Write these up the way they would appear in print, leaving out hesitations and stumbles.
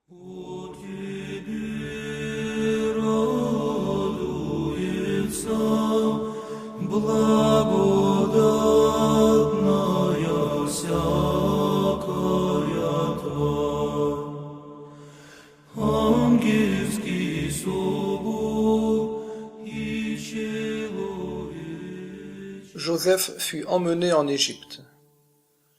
Благодатная всякая тварь, ангельский собор и человек. Joseph fut emmené en Égypte.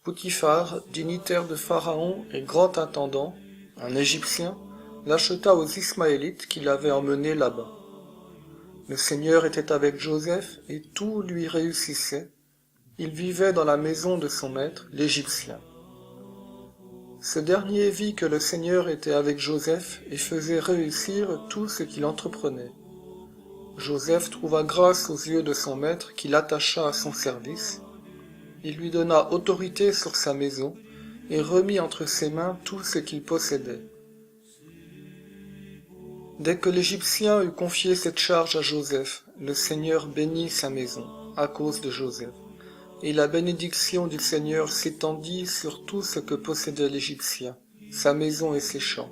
Potiphar, dignitaire de Pharaon et grand intendant, un Égyptien, l'acheta aux Ismaélites qui l'avaient emmené là-bas. Le Seigneur était avec Joseph et tout lui réussissait. Il vivait dans la maison de son maître, l'Égyptien. Ce dernier vit que le Seigneur était avec Joseph et faisait réussir tout ce qu'il entreprenait. Joseph trouva grâce aux yeux de son maître qui l'attacha à son service. Il lui donna autorité sur sa maison et remit entre ses mains tout ce qu'il possédait. Dès que l'Égyptien eut confié cette charge à Joseph, le Seigneur bénit sa maison à cause de Joseph, et la bénédiction du Seigneur s'étendit sur tout ce que possédait l'Égyptien, sa maison et ses champs.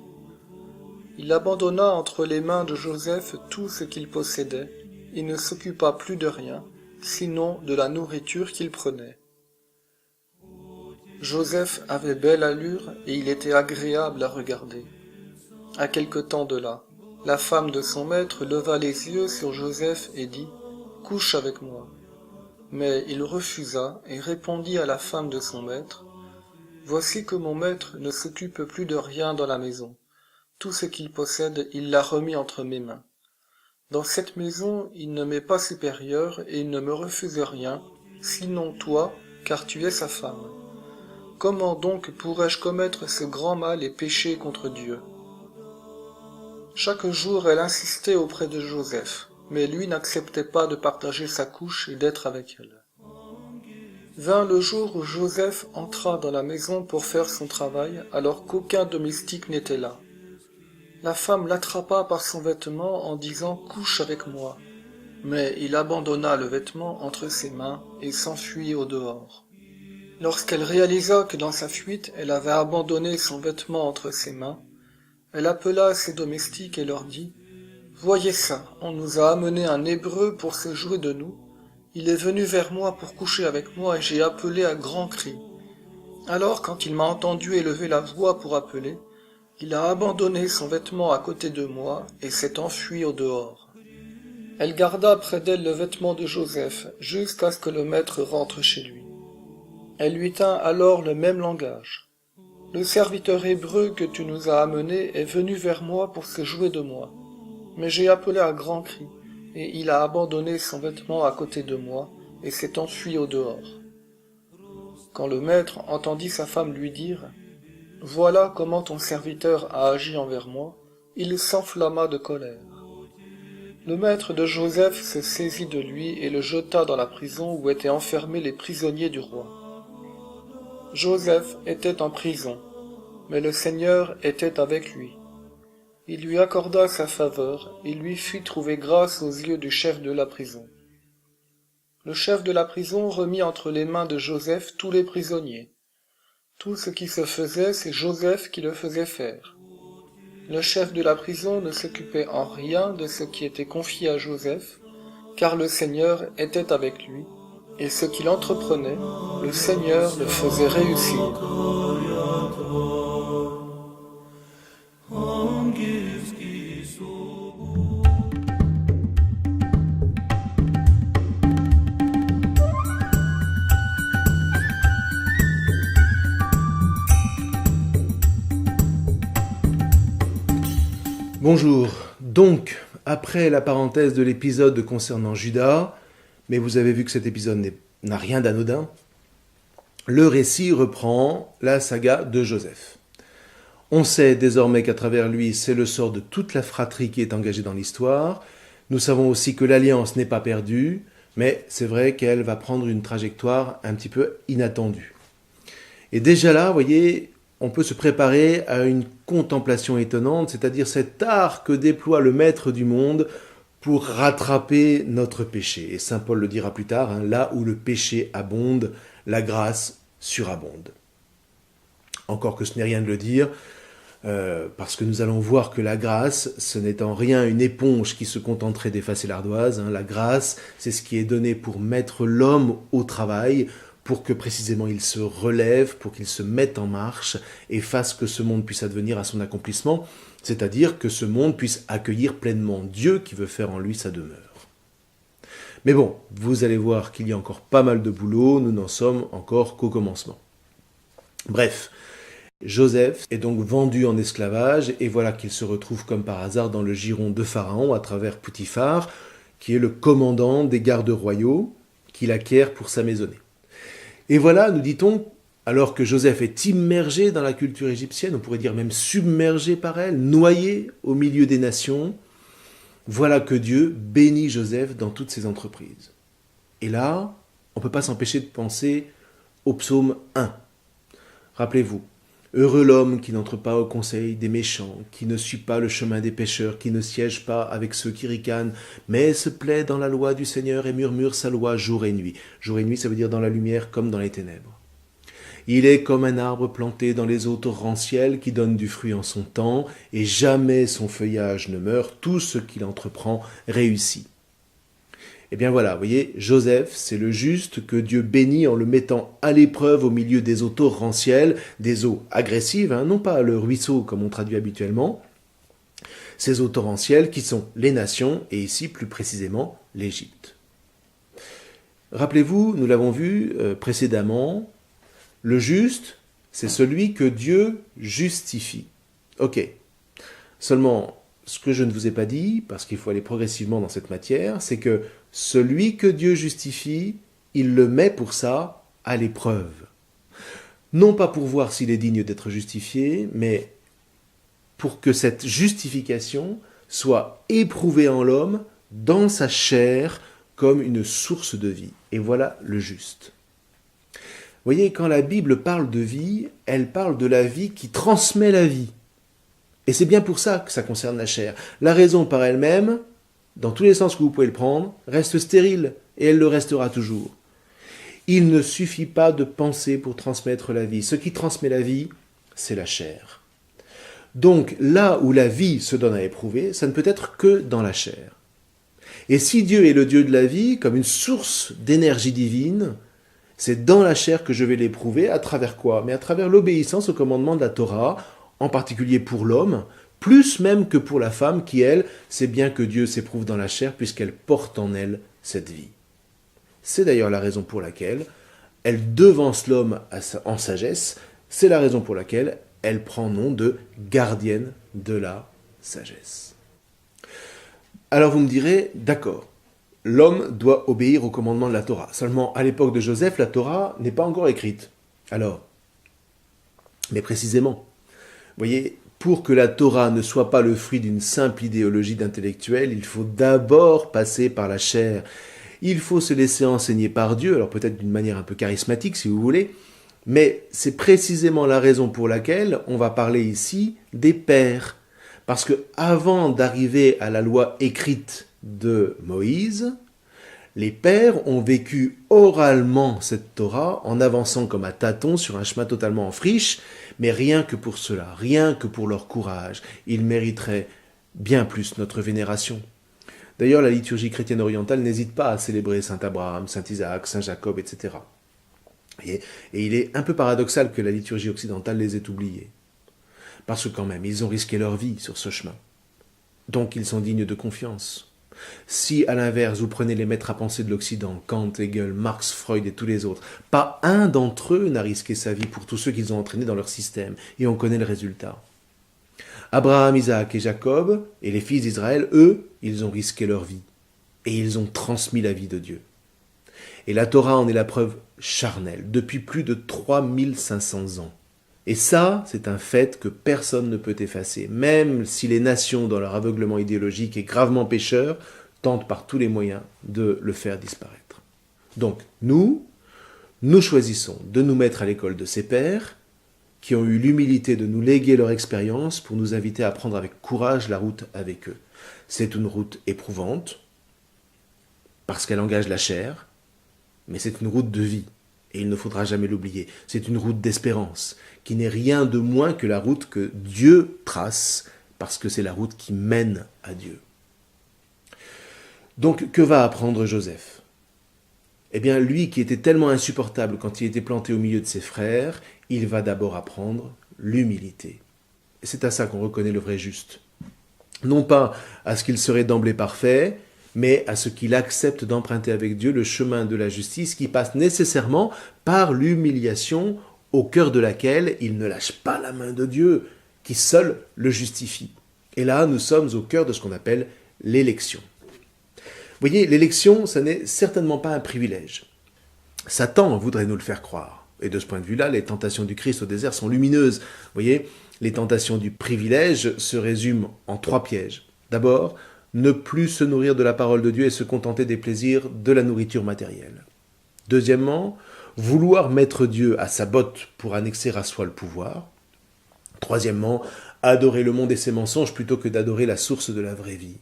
Il abandonna entre les mains de Joseph tout ce qu'il possédait, et ne s'occupa plus de rien, sinon de la nourriture qu'il prenait. Joseph avait belle allure et il était agréable à regarder. À quelque temps de là, la femme de son maître leva les yeux sur Joseph et dit « Couche avec moi ». Mais il refusa et répondit à la femme de son maître « Voici que mon maître ne s'occupe plus de rien dans la maison. Tout ce qu'il possède, il l'a remis entre mes mains. Dans cette maison, il ne m'est pas supérieur et il ne me refuse rien, sinon toi, car tu es sa femme. Comment donc pourrais-je commettre ce grand mal et pécher contre Dieu ?» Chaque jour, elle insistait auprès de Joseph, mais lui n'acceptait pas de partager sa couche et d'être avec elle. Vint le jour où Joseph entra dans la maison pour faire son travail, alors qu'aucun domestique n'était là. La femme l'attrapa par son vêtement en disant « Couche avec moi ». Mais il abandonna le vêtement entre ses mains et s'enfuit au dehors. Lorsqu'elle réalisa que dans sa fuite, elle avait abandonné son vêtement entre ses mains, elle appela ses domestiques et leur dit « Voyez ça, on nous a amené un Hébreu pour se jouer de nous. Il est venu vers moi pour coucher avec moi et j'ai appelé à grands cris. Alors, quand il m'a entendu élever la voix pour appeler, il a abandonné son vêtement à côté de moi et s'est enfui au dehors. » Elle garda près d'elle le vêtement de Joseph jusqu'à ce que le maître rentre chez lui. Elle lui tint alors le même langage. « Le serviteur hébreu que tu nous as amené est venu vers moi pour se jouer de moi. Mais j'ai appelé à grands cris, et il a abandonné son vêtement à côté de moi, et s'est enfui au dehors. » Quand le maître entendit sa femme lui dire « Voilà comment ton serviteur a agi envers moi », il s'enflamma de colère. Le maître de Joseph se saisit de lui et le jeta dans la prison où étaient enfermés les prisonniers du roi. Joseph était en prison, mais le Seigneur était avec lui. Il lui accorda sa faveur et lui fit trouver grâce aux yeux du chef de la prison. Le chef de la prison remit entre les mains de Joseph tous les prisonniers. Tout ce qui se faisait, c'est Joseph qui le faisait faire. Le chef de la prison ne s'occupait en rien de ce qui était confié à Joseph, car le Seigneur était avec lui, et ce qu'il entreprenait, le Seigneur le faisait réussir. Bonjour, donc, après la parenthèse de l'épisode concernant Judas, mais vous avez vu que cet épisode n'a rien d'anodin, le récit reprend la saga de Joseph. On sait désormais qu'à travers lui, c'est le sort de toute la fratrie qui est engagée dans l'histoire. Nous savons aussi que l'alliance n'est pas perdue, mais c'est vrai qu'elle va prendre une trajectoire un petit peu inattendue. Et déjà là, vous voyez, on peut se préparer à une contemplation étonnante, c'est-à-dire cet art que déploie le Maître du monde pour rattraper notre péché. Et saint Paul le dira plus tard, là où le péché abonde, la grâce surabonde. Encore que ce n'est rien de le dire, parce que nous allons voir que la grâce, ce n'est en rien une éponge qui se contenterait d'effacer l'ardoise. La grâce, c'est ce qui est donné pour mettre l'homme au travail, pour que précisément il se relève, pour qu'il se mette en marche et fasse que ce monde puisse advenir à son accomplissement, c'est-à-dire que ce monde puisse accueillir pleinement Dieu qui veut faire en lui sa demeure. Mais bon, vous allez voir qu'il y a encore pas mal de boulot, nous n'en sommes encore qu'au commencement. Bref, Joseph est donc vendu en esclavage et voilà qu'il se retrouve comme par hasard dans le giron de Pharaon à travers Poutifar, qui est le commandant des gardes royaux qu'il acquiert pour sa maisonnée. Et voilà, nous dit-on, alors que Joseph est immergé dans la culture égyptienne, on pourrait dire même submergé par elle, noyé au milieu des nations, voilà que Dieu bénit Joseph dans toutes ses entreprises. Et là, on ne peut pas s'empêcher de penser au psaume 1. Rappelez-vous, heureux l'homme qui n'entre pas au conseil des méchants, qui ne suit pas le chemin des pécheurs, qui ne siège pas avec ceux qui ricanent, mais se plaît dans la loi du Seigneur et murmure sa loi jour et nuit. Jour et nuit, ça veut dire dans la lumière comme dans les ténèbres. Il est comme un arbre planté dans les eaux torrentielles qui donne du fruit en son temps, et jamais son feuillage ne meurt, tout ce qu'il entreprend réussit. Eh bien voilà, vous voyez, Joseph, c'est le juste que Dieu bénit en le mettant à l'épreuve au milieu des eaux torrentielles, des eaux agressives, non pas le ruisseau comme on traduit habituellement, ces eaux torrentielles qui sont les nations, et ici plus précisément l'Égypte. Rappelez-vous, nous l'avons vu précédemment, le juste, c'est celui que Dieu justifie. Ok, seulement ce que je ne vous ai pas dit, parce qu'il faut aller progressivement dans cette matière, c'est que celui que Dieu justifie, il le met pour ça à l'épreuve. Non pas pour voir s'il est digne d'être justifié, mais pour que cette justification soit éprouvée en l'homme, dans sa chair, comme une source de vie. Et voilà le juste. Vous voyez, quand la Bible parle de vie, elle parle de la vie qui transmet la vie. Et c'est bien pour ça que ça concerne la chair. La raison par elle-même, dans tous les sens que vous pouvez le prendre, reste stérile, et elle le restera toujours. Il ne suffit pas de penser pour transmettre la vie. Ce qui transmet la vie, c'est la chair. Donc, là où la vie se donne à éprouver, ça ne peut être que dans la chair. Et si Dieu est le Dieu de la vie, comme une source d'énergie divine, c'est dans la chair que je vais l'éprouver, à travers quoi? Mais à travers l'obéissance au commandement de la Torah, en particulier pour l'homme, plus même que pour la femme qui, elle, sait bien que Dieu s'éprouve dans la chair puisqu'elle porte en elle cette vie. C'est d'ailleurs la raison pour laquelle elle devance l'homme en sagesse, c'est la raison pour laquelle elle prend nom de gardienne de la sagesse. Alors vous me direz, d'accord, l'homme doit obéir au commandement de la Torah. Seulement, à l'époque de Joseph, la Torah n'est pas encore écrite. Alors, mais précisément, vous voyez, pour que la Torah ne soit pas le fruit d'une simple idéologie d'intellectuel, il faut d'abord passer par la chair. Il faut se laisser enseigner par Dieu, alors peut-être d'une manière un peu charismatique si vous voulez, mais c'est précisément la raison pour laquelle on va parler ici des pères. Parce que avant d'arriver à la loi écrite de Moïse, les pères ont vécu oralement cette Torah en avançant comme à tâtons sur un chemin totalement en friche, mais rien que pour cela, rien que pour leur courage, ils mériteraient bien plus notre vénération. D'ailleurs, la liturgie chrétienne orientale n'hésite pas à célébrer Saint Abraham, Saint Isaac, Saint Jacob, etc. Et il est un peu paradoxal que la liturgie occidentale les ait oubliés. Parce que quand même, ils ont risqué leur vie sur ce chemin. Donc ils sont dignes de confiance. Si, à l'inverse, vous prenez les maîtres à penser de l'Occident, Kant, Hegel, Marx, Freud et tous les autres, pas un d'entre eux n'a risqué sa vie pour tous ceux qu'ils ont entraînés dans leur système, et on connaît le résultat. Abraham, Isaac et Jacob, et les fils d'Israël, eux, ils ont risqué leur vie, et ils ont transmis la vie de Dieu. Et la Torah en est la preuve charnelle, depuis plus de 3500 ans. Et ça, c'est un fait que personne ne peut effacer, même si les nations, dans leur aveuglement idéologique et gravement pécheur, tentent par tous les moyens de le faire disparaître. Donc, nous choisissons de nous mettre à l'école de ces pères, qui ont eu l'humilité de nous léguer leur expérience pour nous inviter à prendre avec courage la route avec eux. C'est une route éprouvante, parce qu'elle engage la chair, mais c'est une route de vie. Et il ne faudra jamais l'oublier. C'est une route d'espérance, qui n'est rien de moins que la route que Dieu trace, parce que c'est la route qui mène à Dieu. Donc, que va apprendre Joseph ? Eh bien, lui qui était tellement insupportable quand il était planté au milieu de ses frères, il va d'abord apprendre l'humilité. Et c'est à ça qu'on reconnaît le vrai juste. Non pas à ce qu'il serait d'emblée parfait, mais à ce qu'il accepte d'emprunter avec Dieu le chemin de la justice qui passe nécessairement par l'humiliation au cœur de laquelle il ne lâche pas la main de Dieu, qui seul le justifie. Et là, nous sommes au cœur de ce qu'on appelle l'élection. Vous voyez, l'élection, ça n'est certainement pas un privilège. Satan voudrait nous le faire croire. Et de ce point de vue-là, les tentations du Christ au désert sont lumineuses. Vous voyez, les tentations du privilège se résument en 3 pièges. D'abord, ne plus se nourrir de la parole de Dieu et se contenter des plaisirs de la nourriture matérielle. Deuxièmement, vouloir mettre Dieu à sa botte pour annexer à soi le pouvoir. Troisièmement, adorer le monde et ses mensonges plutôt que d'adorer la source de la vraie vie.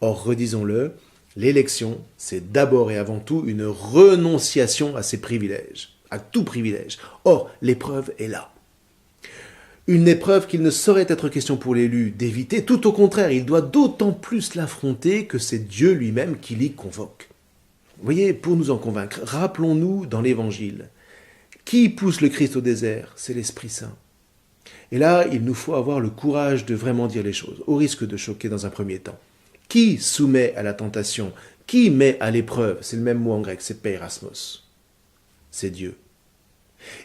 Or, redisons-le, l'élection, c'est d'abord et avant tout une renonciation à ses privilèges, à tout privilège. Or, l'épreuve est là. Une épreuve qu'il ne saurait être question pour l'élu d'éviter, tout au contraire, il doit d'autant plus l'affronter que c'est Dieu lui-même qui l'y convoque. Vous voyez, pour nous en convaincre, rappelons-nous dans l'Évangile, qui pousse le Christ au désert ? C'est l'Esprit Saint. Et là, il nous faut avoir le courage de vraiment dire les choses, au risque de choquer dans un premier temps. Qui soumet à la tentation ? Qui met à l'épreuve ? C'est le même mot en grec, c'est peirasmos. C'est Dieu.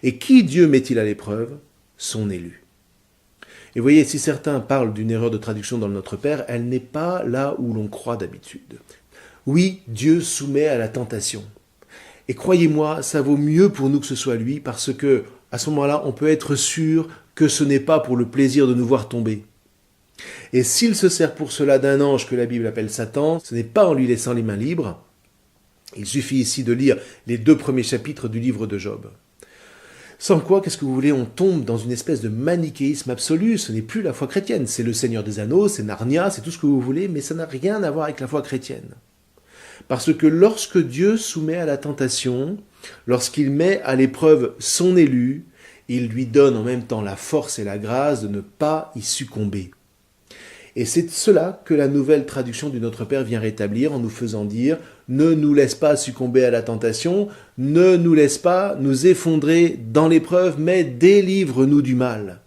Et qui Dieu met-il à l'épreuve ? Son élu. Et vous voyez, si certains parlent d'une erreur de traduction dans le Notre Père, elle n'est pas là où l'on croit d'habitude. Oui, Dieu soumet à la tentation. Et croyez-moi, ça vaut mieux pour nous que ce soit lui, parce que, à ce moment-là, on peut être sûr que ce n'est pas pour le plaisir de nous voir tomber. Et s'il se sert pour cela d'un ange que la Bible appelle Satan, ce n'est pas en lui laissant les mains libres. Il suffit ici de lire les 2 premiers chapitres du livre de Job. Sans quoi, qu'est-ce que vous voulez, on tombe dans une espèce de manichéisme absolu, ce n'est plus la foi chrétienne, c'est le Seigneur des Anneaux, c'est Narnia, c'est tout ce que vous voulez, mais ça n'a rien à voir avec la foi chrétienne. Parce que lorsque Dieu soumet à la tentation, lorsqu'il met à l'épreuve son élu, il lui donne en même temps la force et la grâce de ne pas y succomber. Et c'est cela que la nouvelle traduction du Notre Père vient rétablir en nous faisant dire « Ne nous laisse pas succomber à la tentation, ne nous laisse pas nous effondrer dans l'épreuve, mais délivre-nous du mal. »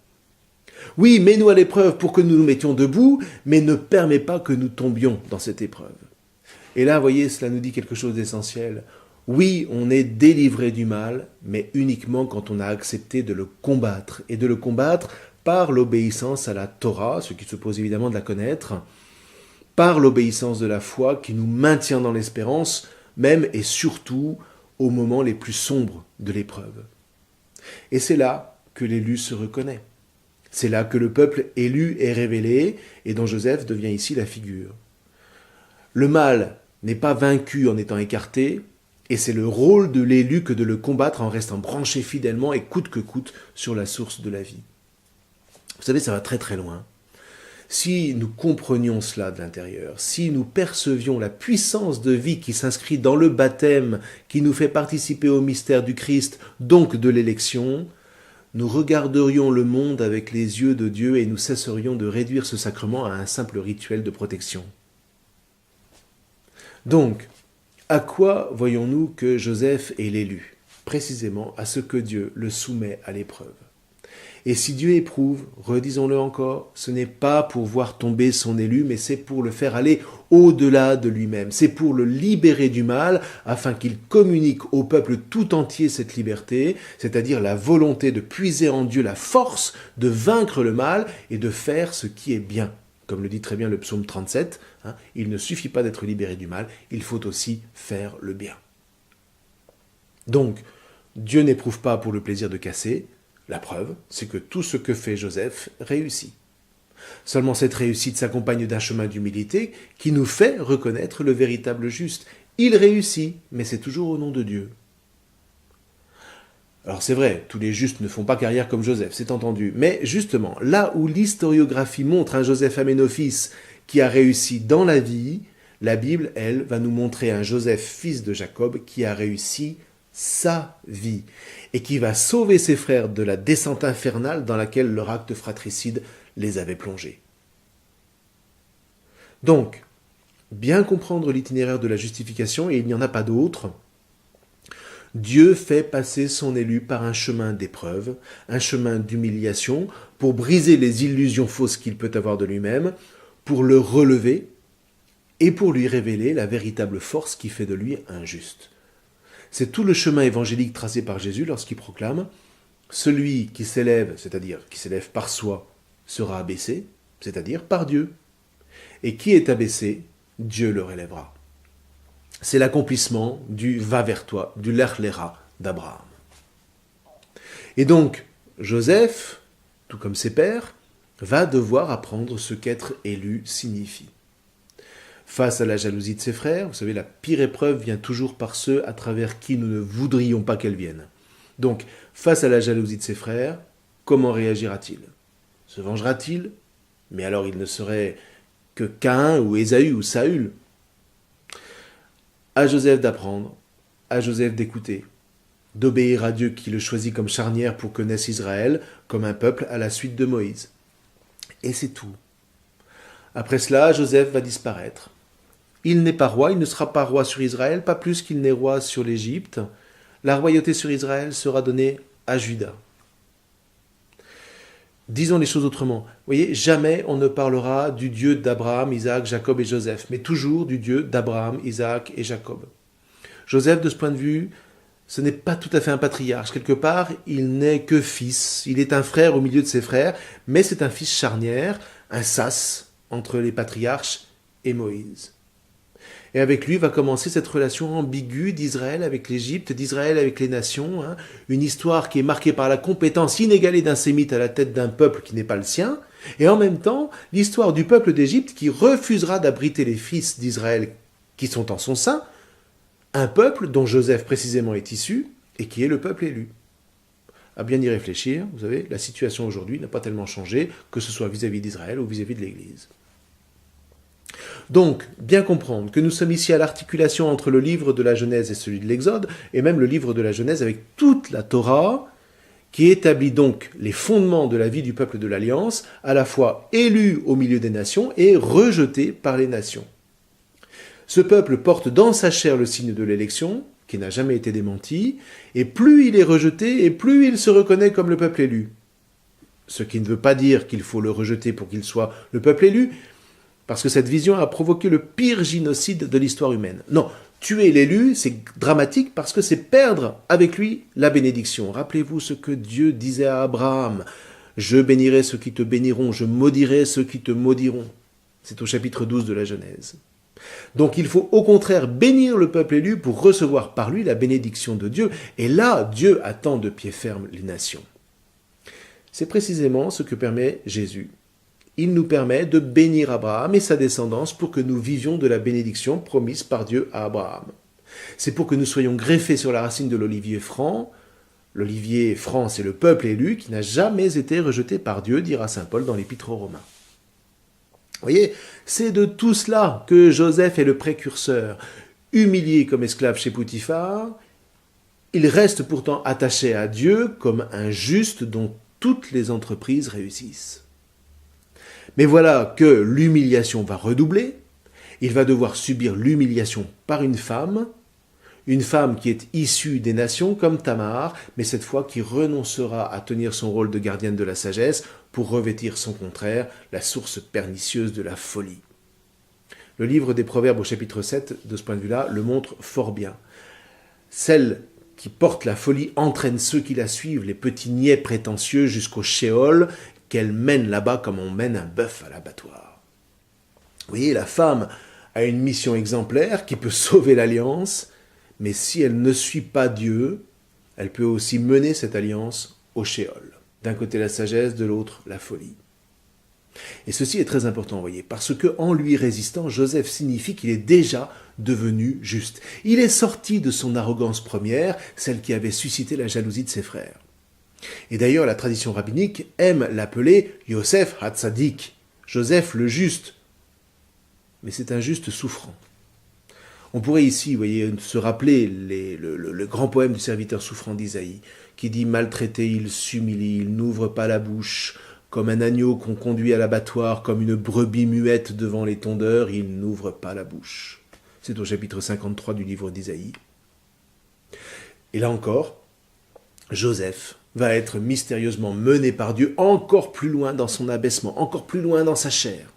Oui, mets-nous à l'épreuve pour que nous nous mettions debout, mais ne permets pas que nous tombions dans cette épreuve. Et là, voyez, cela nous dit quelque chose d'essentiel. Oui, on est délivré du mal, mais uniquement quand on a accepté de le combattre, et de le combattre par l'obéissance à la Torah, ce qui suppose évidemment de la connaître, par l'obéissance de la foi qui nous maintient dans l'espérance, même et surtout aux moments les plus sombres de l'épreuve. Et c'est là que l'élu se reconnaît. C'est là que le peuple élu est révélé, et dont Joseph devient ici la figure. Le mal n'est pas vaincu en étant écarté, et c'est le rôle de l'élu que de le combattre en restant branché fidèlement et coûte que coûte sur la source de la vie. Vous savez, ça va très très loin. Si nous comprenions cela de l'intérieur, si nous percevions la puissance de vie qui s'inscrit dans le baptême, qui nous fait participer au mystère du Christ, donc de l'élection, nous regarderions le monde avec les yeux de Dieu et nous cesserions de réduire ce sacrement à un simple rituel de protection. Donc, à quoi voyons-nous que Joseph est l'élu ? Précisément à ce que Dieu le soumet à l'épreuve. Et si Dieu éprouve, redisons-le encore, ce n'est pas pour voir tomber son élu, mais c'est pour le faire aller au-delà de lui-même. C'est pour le libérer du mal, afin qu'il communique au peuple tout entier cette liberté, c'est-à-dire la volonté de puiser en Dieu la force de vaincre le mal et de faire ce qui est bien. Comme le dit très bien le psaume 37, il ne suffit pas d'être libéré du mal, il faut aussi faire le bien. Donc, Dieu n'éprouve pas pour le plaisir de casser. La preuve, c'est que tout ce que fait Joseph réussit. Seulement cette réussite s'accompagne d'un chemin d'humilité qui nous fait reconnaître le véritable juste. Il réussit, mais c'est toujours au nom de Dieu. Alors c'est vrai, tous les justes ne font pas carrière comme Joseph, c'est entendu. Mais justement, là où l'historiographie montre un Joseph Aménophis qui a réussi dans la vie, la Bible, elle, va nous montrer un Joseph fils de Jacob qui a réussi sa vie, et qui va sauver ses frères de la descente infernale dans laquelle leur acte fratricide les avait plongés. Donc, bien comprendre l'itinéraire de la justification, et il n'y en a pas d'autre, Dieu fait passer son élu par un chemin d'épreuve, un chemin d'humiliation, pour briser les illusions fausses qu'il peut avoir de lui-même, pour le relever et pour lui révéler la véritable force qui fait de lui un juste. C'est tout le chemin évangélique tracé par Jésus lorsqu'il proclame « Celui qui s'élève, c'est-à-dire qui s'élève par soi, sera abaissé, c'est-à-dire par Dieu. Et qui est abaissé, Dieu le relèvera. » C'est l'accomplissement du « va vers toi », du « lech lecha » d'Abraham. Et donc, Joseph, tout comme ses pères, va devoir apprendre ce qu'être élu signifie. Face à la jalousie de ses frères, vous savez, la pire épreuve vient toujours par ceux à travers qui nous ne voudrions pas qu'elle vienne. Donc, face à la jalousie de ses frères, comment réagira-t-il? Se vengera-t-il? Mais alors il ne serait que Caïn ou Ésaü ou Saül. À Joseph d'apprendre, à Joseph d'écouter, d'obéir à Dieu qui le choisit comme charnière pour que naisse Israël, comme un peuple à la suite de Moïse. Et c'est tout. Après cela, Joseph va disparaître. Il n'est pas roi, il ne sera pas roi sur Israël, pas plus qu'il n'est roi sur l'Égypte. La royauté sur Israël sera donnée à Juda. Disons les choses autrement. Vous voyez, jamais on ne parlera du Dieu d'Abraham, Isaac, Jacob et Joseph, mais toujours du Dieu d'Abraham, Isaac et Jacob. Joseph, de ce point de vue, ce n'est pas tout à fait un patriarche. Quelque part, il n'est que fils. Il est un frère au milieu de ses frères, mais c'est un fils charnière, un sas entre les patriarches et Moïse. Et avec lui va commencer cette relation ambiguë d'Israël avec l'Égypte, d'Israël avec les nations, une histoire qui est marquée par la compétence inégalée d'un sémite à la tête d'un peuple qui n'est pas le sien, et en même temps l'histoire du peuple d'Égypte qui refusera d'abriter les fils d'Israël qui sont en son sein, un peuple dont Joseph précisément est issu, et qui est le peuple élu. À bien y réfléchir, vous savez, la situation aujourd'hui n'a pas tellement changé, que ce soit vis-à-vis d'Israël ou vis-à-vis de l'Église. Donc, bien comprendre que nous sommes ici à l'articulation entre le livre de la Genèse et celui de l'Exode, et même le livre de la Genèse avec toute la Torah, qui établit donc les fondements de la vie du peuple de l'Alliance, à la fois élu au milieu des nations et rejeté par les nations. Ce peuple porte dans sa chair le signe de l'élection, qui n'a jamais été démenti, et plus il est rejeté, et plus il se reconnaît comme le peuple élu. Ce qui ne veut pas dire qu'il faut le rejeter pour qu'il soit le peuple élu, parce que cette vision a provoqué le pire génocide de l'histoire humaine. Non, tuer l'élu, c'est dramatique parce que c'est perdre avec lui la bénédiction. Rappelez-vous ce que Dieu disait à Abraham. « Je bénirai ceux qui te béniront, je maudirai ceux qui te maudiront. » C'est au chapitre 12 de la Genèse. Donc il faut au contraire bénir le peuple élu pour recevoir par lui la bénédiction de Dieu. Et là, Dieu attend de pied ferme les nations. C'est précisément ce que permet Jésus. Il nous permet de bénir Abraham et sa descendance pour que nous vivions de la bénédiction promise par Dieu à Abraham. C'est pour que nous soyons greffés sur la racine de l'olivier franc. L'olivier franc, c'est le peuple élu qui n'a jamais été rejeté par Dieu, dira saint Paul dans l'Épître aux Romains. Vous voyez, c'est de tout cela que Joseph est le précurseur. Humilié comme esclave chez Potiphar, il reste pourtant attaché à Dieu comme un juste dont toutes les entreprises réussissent. Mais voilà que l'humiliation va redoubler, il va devoir subir l'humiliation par une femme qui est issue des nations comme Tamar, mais cette fois qui renoncera à tenir son rôle de gardienne de la sagesse pour revêtir son contraire, la source pernicieuse de la folie. Le livre des Proverbes au chapitre 7, de ce point de vue-là, le montre fort bien. Celle qui porte la folie entraîne ceux qui la suivent, les petits niais prétentieux jusqu'au Sheol, qu'elle mène là-bas comme on mène un bœuf à l'abattoir. Vous voyez, la femme a une mission exemplaire qui peut sauver l'alliance, mais si elle ne suit pas Dieu, elle peut aussi mener cette alliance au Sheol. D'un côté la sagesse, de l'autre la folie. Et ceci est très important, vous voyez, parce que en lui résistant, Joseph signifie qu'il est déjà devenu juste. Il est sorti de son arrogance première, celle qui avait suscité la jalousie de ses frères. Et d'ailleurs, la tradition rabbinique aime l'appeler Yosef Hatzadik, Joseph le juste. Mais c'est un juste souffrant. On pourrait ici, vous voyez, se rappeler le grand poème du serviteur souffrant d'Isaïe, qui dit « Maltraité, il s'humilie, il n'ouvre pas la bouche, comme un agneau qu'on conduit à l'abattoir, comme une brebis muette devant les tondeurs, il n'ouvre pas la bouche. » C'est au chapitre 53 du livre d'Isaïe. Et là encore, Joseph va être mystérieusement mené par Dieu encore plus loin dans son abaissement, encore plus loin dans sa chair.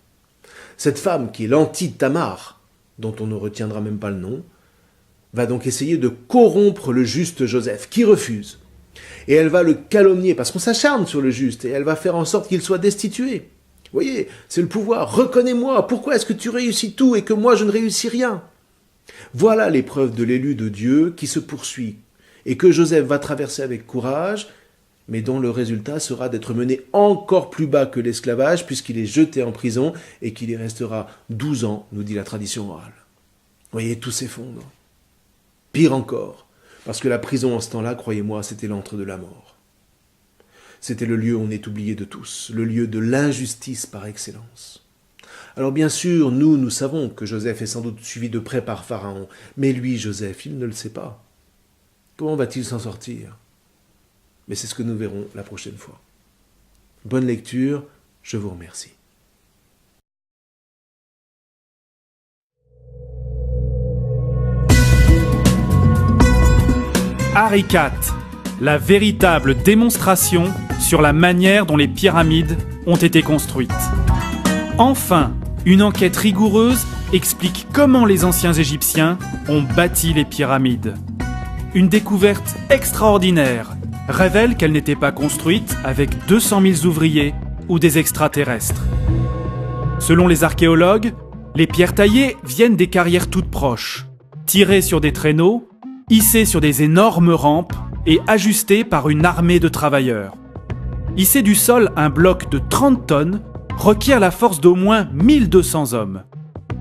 Cette femme, qui est l'anti-Tamar, dont on ne retiendra même pas le nom, va donc essayer de corrompre le juste Joseph, qui refuse. Et elle va le calomnier, parce qu'on s'acharne sur le juste, et elle va faire en sorte qu'il soit destitué. Vous voyez, c'est le pouvoir. Reconnais-moi, pourquoi est-ce que tu réussis tout et que moi je ne réussis rien? Voilà l'épreuve de l'élu de Dieu qui se poursuit, et que Joseph va traverser avec courage, mais dont le résultat sera d'être mené encore plus bas que l'esclavage, puisqu'il est jeté en prison, et qu'il y restera 12 ans, nous dit la tradition orale. Vous voyez, tout s'effondre. Pire encore, parce que la prison en ce temps-là, croyez-moi, c'était l'antre de la mort. C'était le lieu où on est oublié de tous, le lieu de l'injustice par excellence. Alors bien sûr, nous savons que Joseph est sans doute suivi de près par Pharaon, mais lui, Joseph, il ne le sait pas. Comment va-t-il s'en sortir? Mais c'est ce que nous verrons la prochaine fois. Bonne lecture, je vous remercie. Harry IV, la véritable démonstration sur la manière dont les pyramides ont été construites. Enfin, une enquête rigoureuse explique comment les anciens Égyptiens ont bâti les pyramides. Une découverte extraordinaire révèle qu'elles n'étaient pas construites avec 200 000 ouvriers ou des extraterrestres. Selon les archéologues, les pierres taillées viennent des carrières toutes proches, tirées sur des traîneaux, hissées sur des énormes rampes et ajustées par une armée de travailleurs. Hisser du sol un bloc de 30 tonnes requiert la force d'au moins 1200 hommes.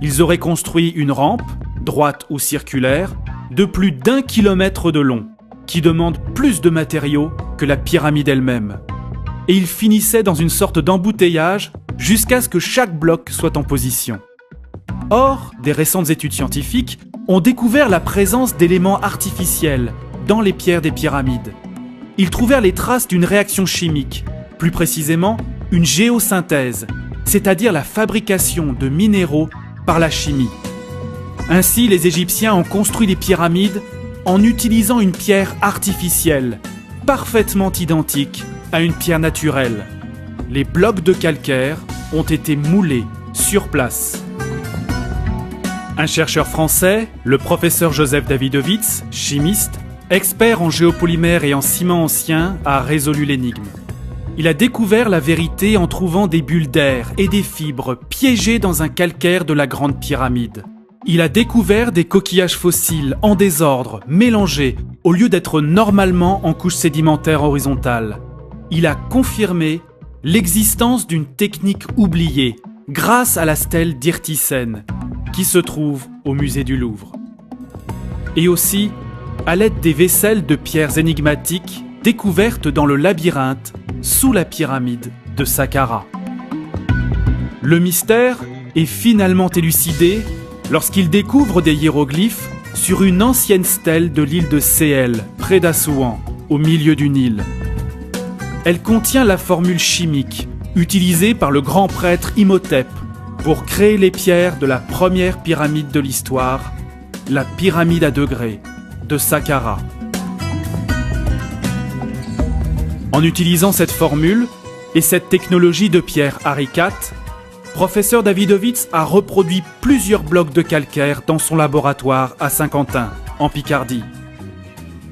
Ils auraient construit une rampe, droite ou circulaire, de plus d'1 kilomètre de long, qui demande plus de matériaux que la pyramide elle-même. Et ils finissaient dans une sorte d'embouteillage jusqu'à ce que chaque bloc soit en position. Or, des récentes études scientifiques ont découvert la présence d'éléments artificiels dans les pierres des pyramides. Ils trouvèrent les traces d'une réaction chimique, plus précisément une géosynthèse, c'est-à-dire la fabrication de minéraux par la chimie. Ainsi, les Égyptiens ont construit les pyramides en utilisant une pierre artificielle, parfaitement identique à une pierre naturelle. Les blocs de calcaire ont été moulés sur place. Un chercheur français, le professeur Joseph Davidovits, chimiste, expert en géopolymères et en ciment ancien, a résolu l'énigme. Il a découvert la vérité en trouvant des bulles d'air et des fibres piégées dans un calcaire de la Grande Pyramide. Il a découvert des coquillages fossiles en désordre, mélangés, au lieu d'être normalement en couche sédimentaire horizontale. Il a confirmé l'existence d'une technique oubliée, grâce à la stèle d'Irtisen, qui se trouve au musée du Louvre. Et aussi, à l'aide des vaisselles de pierres énigmatiques découvertes dans le labyrinthe sous la pyramide de Saqqara. Le mystère est finalement élucidé lorsqu'il découvre des hiéroglyphes sur une ancienne stèle de l'île de Séhel, près d'Assouan, au milieu du Nil. Elle contient la formule chimique utilisée par le grand prêtre Imhotep pour créer les pierres de la première pyramide de l'histoire, la pyramide à degrés de Saqqara. En utilisant cette formule et cette technologie de pierre Harry IV, professeur Davidovits a reproduit plusieurs blocs de calcaire dans son laboratoire à Saint-Quentin, en Picardie.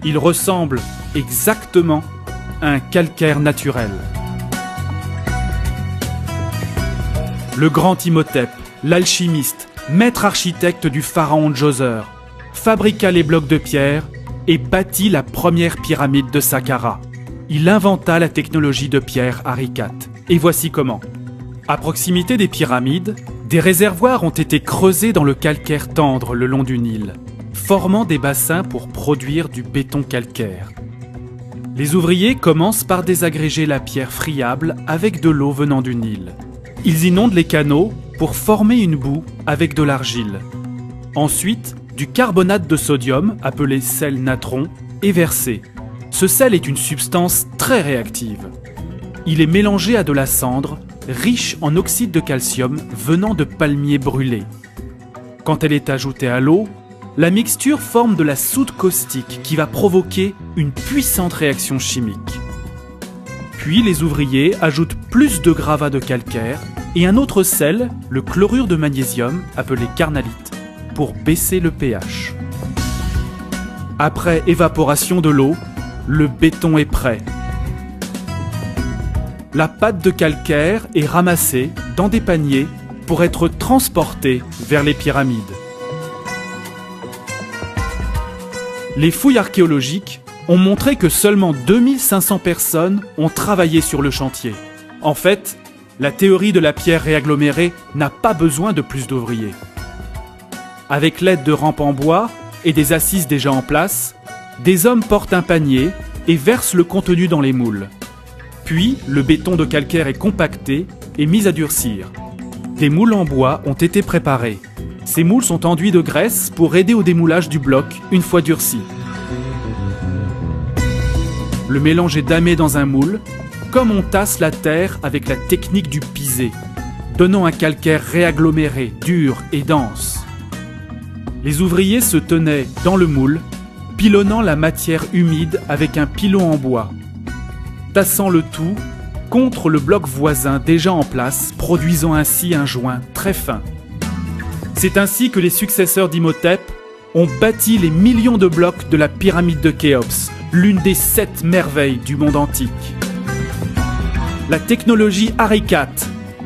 Il ressemble exactement à un calcaire naturel. Le grand Imhotep, l'alchimiste, maître architecte du pharaon Djoser, fabriqua les blocs de pierre et bâtit la première pyramide de Saqqara. Il inventa la technologie de pierre Harry IV. Et voici comment. À proximité des pyramides, des réservoirs ont été creusés dans le calcaire tendre le long du Nil, formant des bassins pour produire du béton calcaire. Les ouvriers commencent par désagréger la pierre friable avec de l'eau venant du Nil. Ils inondent les canaux pour former une boue avec de l'argile. Ensuite, du carbonate de sodium, appelé sel natron, est versé. Ce sel est une substance très réactive. Il est mélangé à de la cendre, riche en oxyde de calcium venant de palmiers brûlés. Quand elle est ajoutée à l'eau, la mixture forme de la soude caustique qui va provoquer une puissante réaction chimique. Puis les ouvriers ajoutent plus de gravats de calcaire et un autre sel, le chlorure de magnésium, appelé carnalite, pour baisser le pH. Après évaporation de l'eau, le béton est prêt. La pâte de calcaire est ramassée dans des paniers pour être transportée vers les pyramides. Les fouilles archéologiques ont montré que seulement 2500 personnes ont travaillé sur le chantier. En fait, la théorie de la pierre réagglomérée n'a pas besoin de plus d'ouvriers. Avec l'aide de rampes en bois et des assises déjà en place, des hommes portent un panier et versent le contenu dans les moules. Puis, le béton de calcaire est compacté et mis à durcir. Des moules en bois ont été préparés. Ces moules sont enduits de graisse pour aider au démoulage du bloc une fois durci. Le mélange est damé dans un moule, comme on tasse la terre avec la technique du pisé, donnant un calcaire réaggloméré, dur et dense. Les ouvriers se tenaient dans le moule, pilonnant la matière humide avec un pilon en bois, tassant le tout contre le bloc voisin déjà en place, produisant ainsi un joint très fin. C'est ainsi que les successeurs d'Imhotep ont bâti les millions de blocs de la pyramide de Khéops, l'une des 7 merveilles du monde antique. La technologie Arikat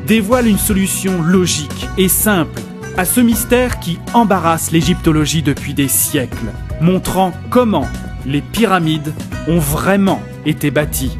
dévoile une solution logique et simple à ce mystère qui embarrasse l'égyptologie depuis des siècles, montrant comment les pyramides ont vraiment été bâties.